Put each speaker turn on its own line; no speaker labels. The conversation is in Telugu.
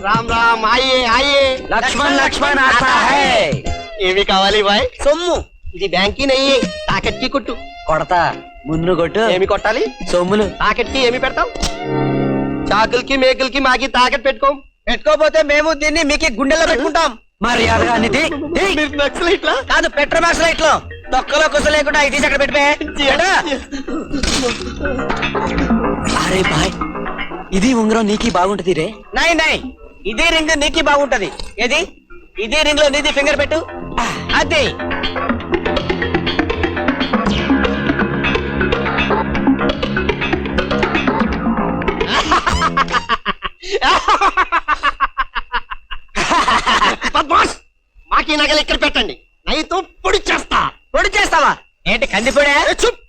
రామ్ రామ్ ఆయే ఆయే
లక్ష్మణ్ లక్ష్మణ్ ఆతా హై.
ఏమి కావాలి బాయ్?
సొమ్ము
ఇది బ్యాంకీ నయ్యి తాకట్కి కొట్టు.
కొడతా, ముందు కొట్టు.
ఏమి కొట్టాలి?
సొమ్ములు.
తాకట్కి ఏమి పెడతావు? చాకులకి మేకులకి మాకి తాకట్ పెట్టుకోం.
పెట్టుకోపోతే మేము దీన్ని మీకు గుండెల్లో పెట్టుకుంటాం. మర్యాదగా అనేది
మీరు నక్సలైట్లా?
కాదు, పెట్రోమాక్స్ లైట్ లో తొక్కలో కుస లేకుండా ఇది అక్కడ పెట్టే. అరే బాయ్, ఇది ఉంగరం నీకి బాగుంటది రే. నై నై, ఇదే రింగ్ నీకి బాగుంటది. ఏది? ఇదే రింగ్ లో నీది ఫింగర్ పెట్టు. అది
బద్మాష్, మాకి నగలు ఇక్కడ పెట్టండి, నైతో పొడి చేస్తా.
పొడి చేస్తావా ఏంటి? కందిపోడే.
చూప్,